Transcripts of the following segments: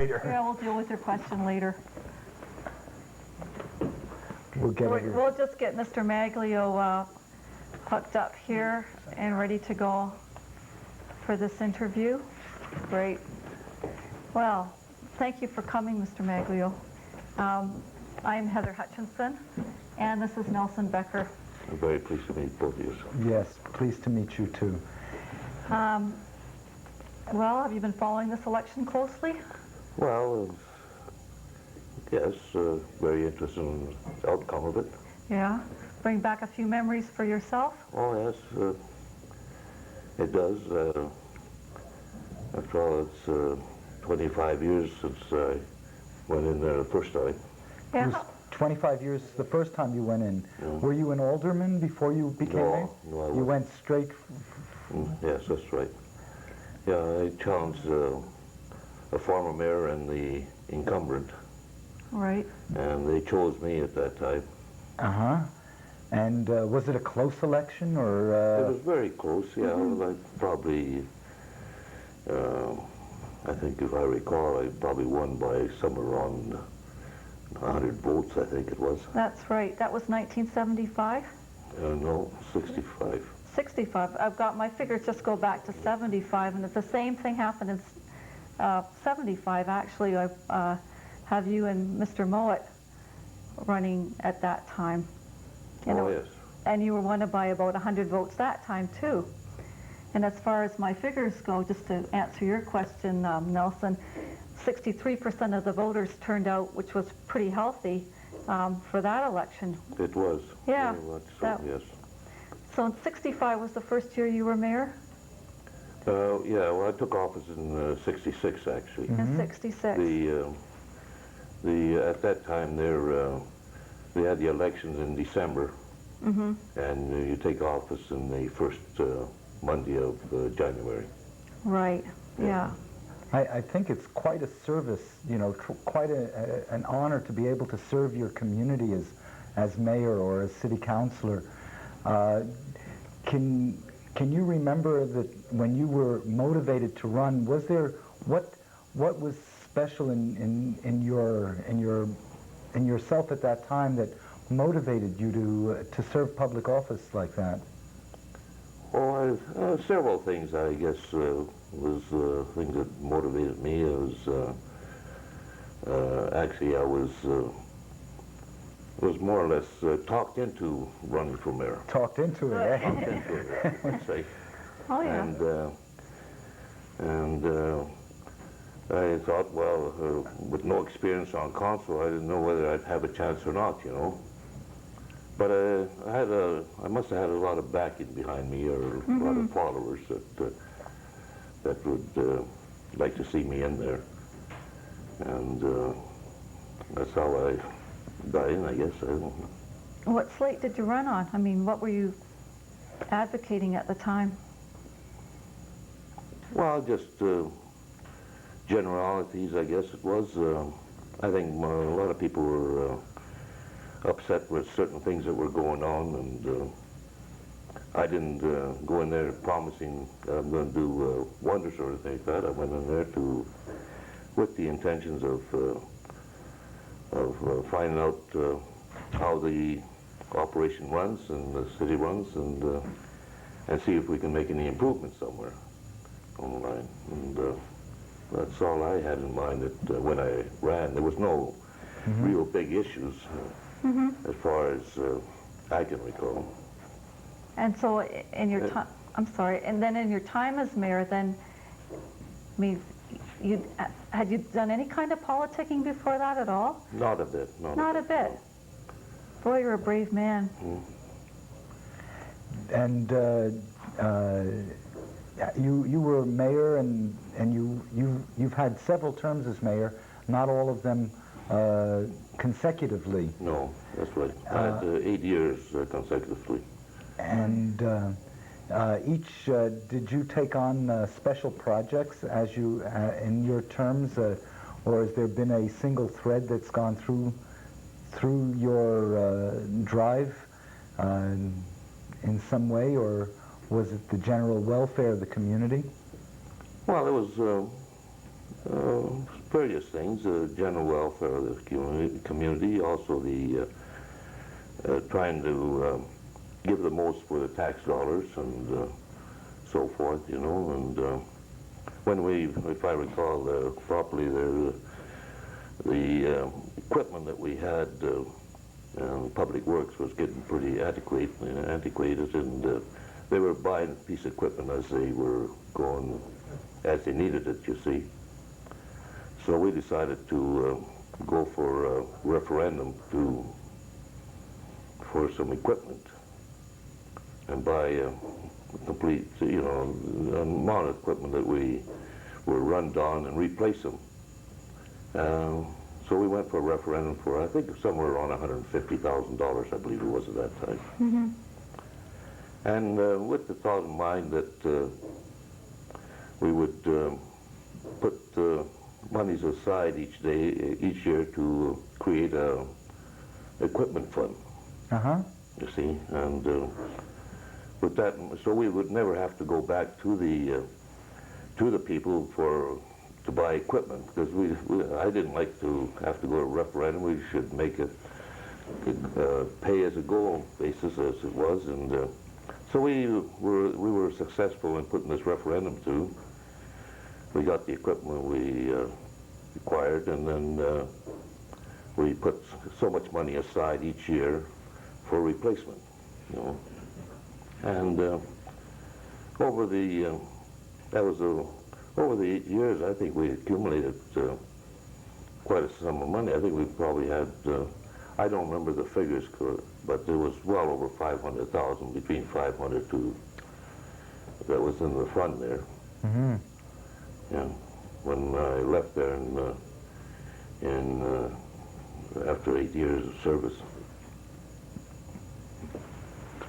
Yeah, we'll deal with your question later. We'll just get Mr. Maglio hooked up here and ready to go for this interview. Great. Well, thank you for coming, Mr. Maglio. I'm Heather Hutchinson, and this is Nelson Becker. I'm very pleased to meet both of you. Yes, pleased to meet you too. Well, have you been following this election closely? Well, yes, very interested in the outcome of it. Yeah? Bring back a few memories for yourself? Oh, yes, it does. After all, it's 25 years since I went in there the first time. Yeah. It was 25 years the first time you went in. Yeah. Were you an alderman before you became mayor? No, I wasn't. You went straight? Yes, that's right. Yeah, I challenged a former mayor and the incumbent. Right. And they chose me at that time. Uh-huh. And was it a close election, or? It was very close, yeah. Mm-hmm. Probably, I think if I recall, I probably won by somewhere around 100 votes, I think it was. That's right. That was 1975? No, 65. 65. I've got my figures just go back to 75, and it's the same thing happened in 75. Actually, I have you and Mr. Mowat running at that time. Yes. And you were won by about 100 votes that time, too. And as far as my figures go, just to answer your question, Nelson, 63% of the voters turned out, which was pretty healthy for that election. It was. Yeah. Very much so, yes. So in 65 was the first year you were mayor? Yeah, well, I took office in 66, actually. In 66. At that time, they had the elections in December, and you take office in the first Monday of January. Right, yeah. I think it's quite a service, you know, quite an honor to be able to serve your community as mayor or as city councilor. Can you remember that when you were motivated to run, was there what was special in yourself at that time that motivated you to serve public office like that? Oh, several things, I guess, was things that motivated me. Actually, I was more or less talked into running for mayor. Talked into it, eh? Talked into it, let's say. Oh, yeah. And I thought, well, with no experience on council, I didn't know whether I'd have a chance or not, you know. But I must have had a lot of backing behind me, or a lot of followers that would like to see me in there. And that's how I got in, I guess. I don't know. What slate did you run on? I mean, what were you advocating at the time? Well, just generalities, I guess it was. I think a lot of people were upset with certain things that were going on, and I didn't go in there promising that I'm going to do wonders or anything like that. I went in there with the intentions of finding out how the operation runs and the city runs, and see if we can make any improvements somewhere on the line. And that's all I had in mind that when I ran. There was no real big issues as far as I can recall. And so in your time, I'm sorry, and then in your time as mayor, then, I mean, had you done any kind of politicking before that at all? Not a bit. Not a bit. Boy, you're a brave man. And you were mayor, and you've had several terms as mayor, not all of them consecutively. No, that's right. I had 8 years consecutively. And did you take on special projects as you in your terms, or has there been a single thread that's gone through your drive in some way, or was it the general welfare of the community? Well, it was various things, the general welfare of the community, also the trying to give the most for the tax dollars and so forth, you know. And when we, if I recall properly, the equipment that we had Public Works was getting pretty antiquated, and they were buying a piece of equipment as they were going, as they needed it, you see. So we decided to go for a referendum for some equipment and buy a complete, you know, amount of equipment that we were run down and replace them. So we went for a referendum for, I think, somewhere around $150,000, I believe it was at that time. Mm-hmm. And with the thought in mind that we would put monies aside each year to create a equipment fund. You see, and with that, so we would never have to go back to the people to buy equipment, because I didn't like to have to go to a referendum. We should make it pay as a go basis as it was, and so we were successful in putting this referendum through. We got the equipment we required, and then we put so much money aside each year for replacement, you know. And over the over the 8 years, I think we accumulated quite a sum of money. I think we probably had, I don't remember the figures, but there was well over 500,000, between 500 to, that was in the fund there. Mm-hmm. Yeah, when I left there after 8 years of service.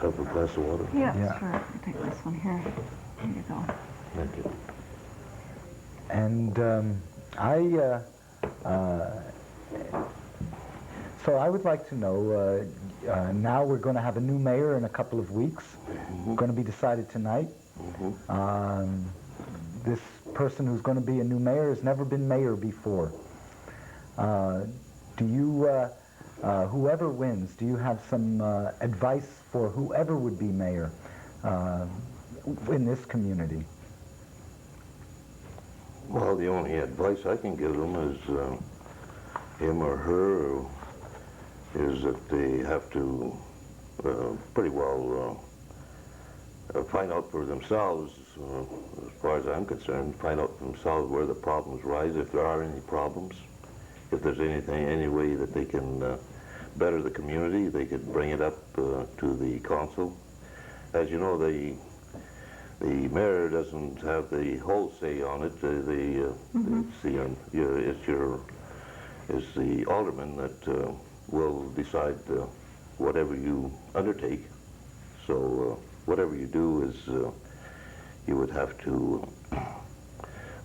Have a glass of water? Yeah, sure. I'll take this one here. There you go. Thank you. And so I would like to know, now we're going to have a new mayor in a couple of weeks, going to be decided tonight. This person who's going to be a new mayor has never been mayor before. Do you, whoever wins, do you have some advice for whoever would be mayor in this community? Well, the only advice I can give them is, him or her, is that they have to pretty well find out for themselves, as far as I'm concerned, find out for themselves where the problems rise, if there are any problems, if there's any way that they can better the community, they could bring it up to the council. As you know, the mayor doesn't have the whole say on it. It's the alderman that will decide whatever you undertake. So whatever you do is he would have to,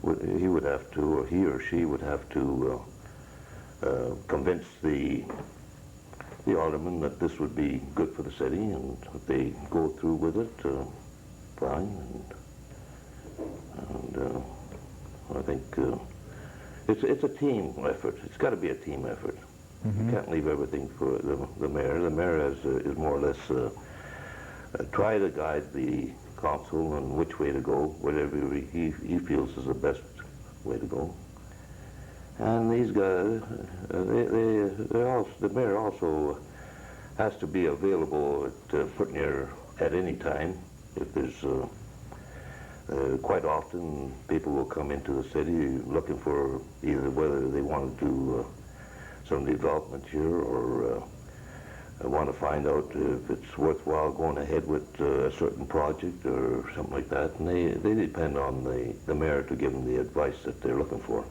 or he or she would have to convince the alderman that this would be good for the city, and if they go through with it, fine. And I think it's a team effort. It's got to be a team effort. You can't leave everything for the mayor. The mayor is more or less try to guide the council on which way to go, whatever he feels is the best way to go. And these guys, the mayor also has to be available at any time. If there's quite often people will come into the city looking for either whether they want to do some development here or want to find out if it's worthwhile going ahead with a certain project or something like that. And they depend on the mayor to give them the advice that they're looking for.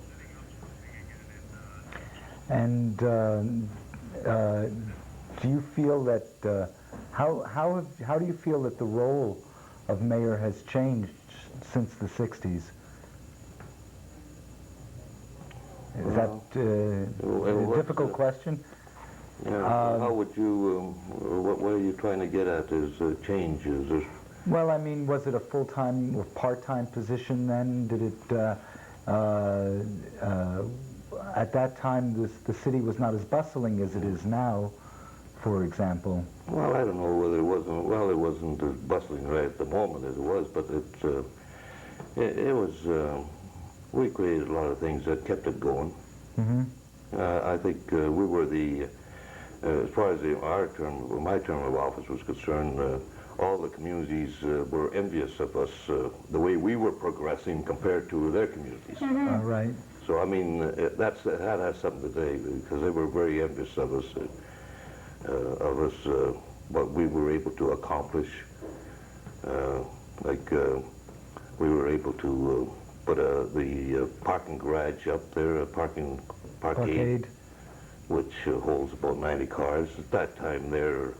And do you feel that, how do you feel that the role of mayor has changed since the 60s? Is that a difficult question? Yeah, how would you, what are you trying to get at is change? Is there... Well, I mean, was it a full-time or part-time position then? Did it, at that time, the city was not as bustling as it is now, for example. Well, I don't know whether it wasn't as bustling right at the moment as it was, but it was, we created a lot of things that kept it going. I think we were as far as my term of office was concerned, all the communities were envious of us, the way we were progressing compared to their communities. All right. So, I mean, that has something to do, because they were very envious of us, what we were able to accomplish. We were able to put the parking garage up there, a parkade, which holds about 90 cars. At that time there,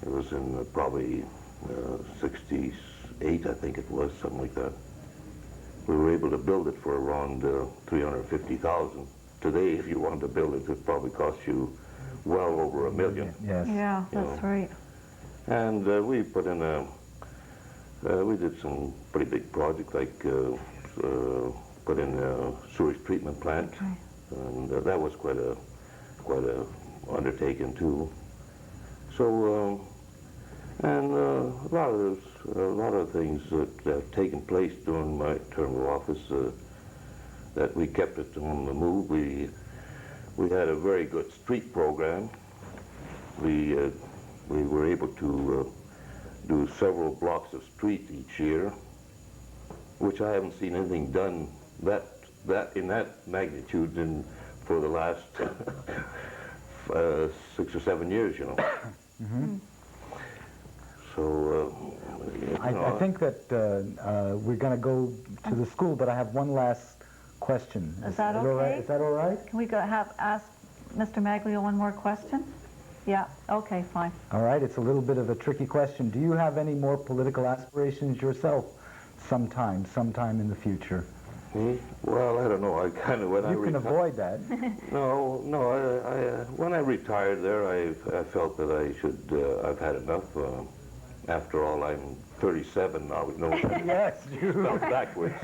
it was in probably 68, I think it was, something like that. We were able to build it for around $350,000. Today, if you wanted to build it, it'd probably cost you well over $1 million. Yes. Yeah, that's right. And we put in we did some pretty big projects, like put in a sewage treatment plant, and that was quite a undertaking too. So, and a lot of things that have taken place during my term of office that we kept it on the move. We had a very good street program. We were able to do several blocks of street each year, which I haven't seen anything done in that magnitude for the last 6 or 7 years, you know. So, I think that we're going to go to the school, but I have one last question. Is that all right? okay? Is that all right? Can we ask Mr. Maglio one more question? Yeah, okay, fine. All right, it's a little bit of a tricky question. Do you have any more political aspirations yourself sometime in the future? Well, I don't know. I kind of You can avoid that. No. When I retired there, I felt that I should. I've had enough. After all, I'm 37 now. You know, Yes, you. spelled backwards.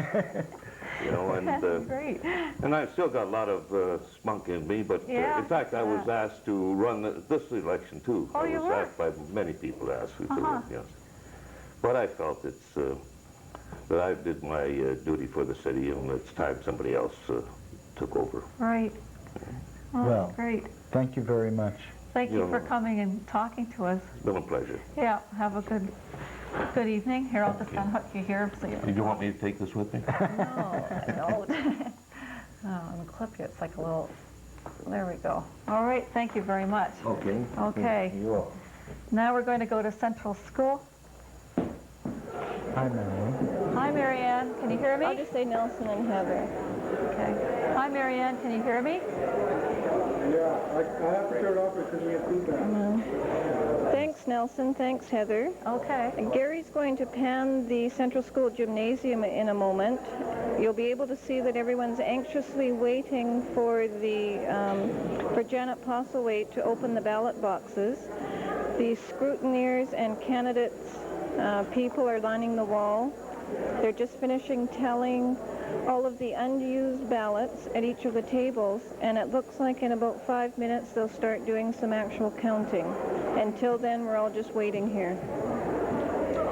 You know, and Great. and I've still got a lot of spunk in me. But Yeah, in fact, I was asked to run this election too. Oh, I you was were? asked by many people asked me to. Yes. But I felt that I did my duty for the city, and it's time somebody else took over. Right. Well, That's great. Thank you very much. Thank you Yeah. for coming and talking to us. It's been a pleasure. Yeah, have a good evening. Here, I'll just unhook you here. So you Did you want me to take this with me? No, I don't. No, I'm going to clip you. It's like a little, there we go. All right, thank you very much. Okay. Okay. You're welcome. Now we're going to go to Central School. Hi, Marianne. Hi, Marianne. Can you hear me? I'll just say Nelson and Heather. Okay. Hi, Marianne. Can you hear me? Yeah, I have to turn it off because we get feedback. Thanks, Nelson. Thanks, Heather. Okay. Gary's going to pan the Central School Gymnasium in a moment. You'll be able to see that everyone's anxiously waiting for for Janet Postlethwaite to open the ballot boxes. The scrutineers and candidates people are lining the wall. They're just finishing telling all of the unused ballots at each of the tables, and it looks like in about 5 minutes they'll start doing some actual counting. Until then, we're all just waiting here.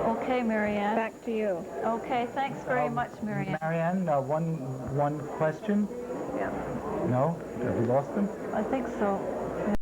Okay, Marianne. Back to you. Okay, thanks very much, Marianne. Marianne, one question? Yeah. No? Have we lost them? I think so.